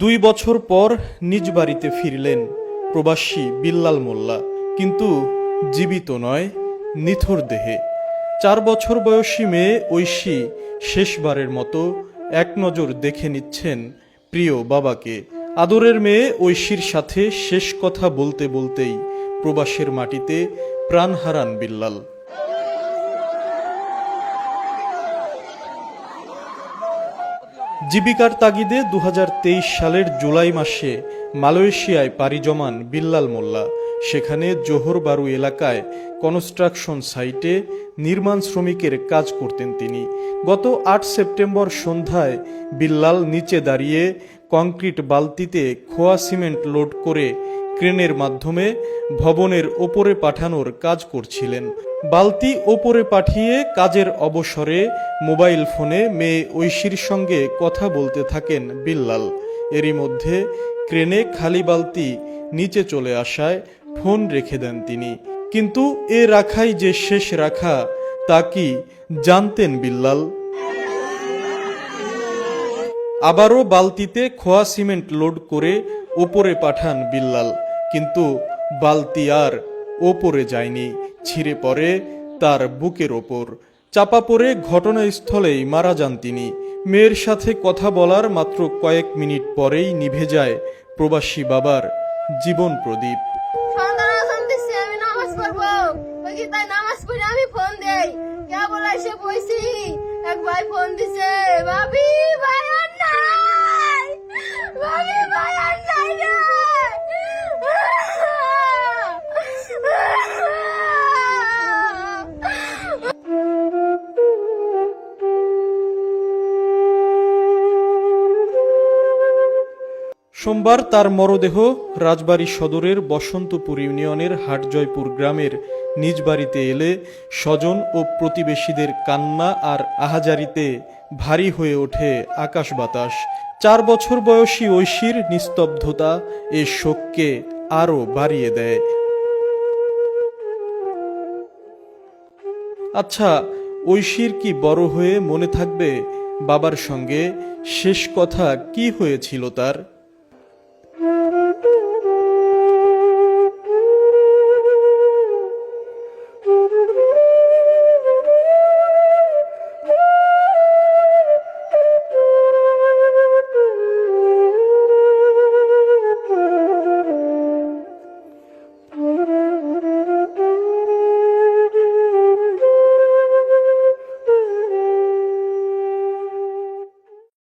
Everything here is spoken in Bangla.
2 বছর পর নিজ বাড়িতে ফিরলেন প্রবাসী বিল্লাল মোল্লা, কিন্তু জীবিত নয়, নিথর দেহে। 4 বছর বয়সী মেয়ে ঐশী শেষবারের মতো এক নজর দেখে নিচ্ছেন প্রিয় বাবাকে। আদরের মেয়ে ঐশীর সাথে শেষ কথা বলতে বলতেই প্রবাসের মাটিতে প্রাণ হারান বিল্লাল। জীবিকার তাগিদে 2023 সালের জুলাই মাসে মালয়েশিয়ায় পাড়ি জমান বিল্লাল মোল্লা। সেখানে জোহর বারু এলাকায় কনস্ট্রাকশন সাইটে নির্মাণ শ্রমিকের কাজ করতেন তিনি। গত 8 সেপ্টেম্বর সন্ধ্যায় বিল্লাল নিচে দাঁড়িয়ে কংক্রিট বালতিতে খোয়া সিমেন্ট লোড করে ক্রেনের মাধ্যমে ভবনের ওপরে পাঠানোর কাজ করছিলেন। বালতি ওপরে পাঠিয়ে কাজের অবসরে মোবাইল ফোনে মেয়ে ঐশীর সঙ্গে কথা বলতে থাকেন বিল্লাল। এরই মধ্যে ক্রেনে খালি বালতি নিচে চলে আসায় ফোন রেখে দেন তিনি। কিন্তু এ রাখাই যে শেষ রাখা তা কি জানতেন বিল্লাল? আবারও বালতিতে খোয়া সিমেন্ট লোড করে ওপরে পাঠান বিল্লাল, কিন্তু বালতি আর ওপরে যায়নি, ছিঁড়ে পড়ে তার বুকের ওপর। চাপা পড়ে ঘটনাস্থলেই মারা যান তিনি। মেয়ের সাথে কথা বলার মাত্র কয়েক মিনিট পরেই নিভে যায় প্রবাসী বাবার জীবন প্রদীপ। আমি ফোন দেই, কে বলে এসে বইছি, এক ভাই ফোন দিছে, ভাবি ভাই আর নাই, ভাবি ভাই আর নাই রে। সোমবার তার মরদেহ রাজবাড়ী সদরের বসন্তপুর ইউনিয়নের হাটজয়পুর গ্রামের নিজ বাড়িতে এলে স্বজন ও প্রতিবেশীদের কান্না আর আহাজারিতে ভারী হয়ে ওঠে আকাশ বাতাস। 4 বছর বয়সী ঐশীর নিস্তব্ধতা এ শোককে আরও বাড়িয়ে দেয়। আচ্ছা, ঐশীর কি বড় হয়ে মনে থাকবে বাবার সঙ্গে শেষ কথা কি হয়েছিল তার?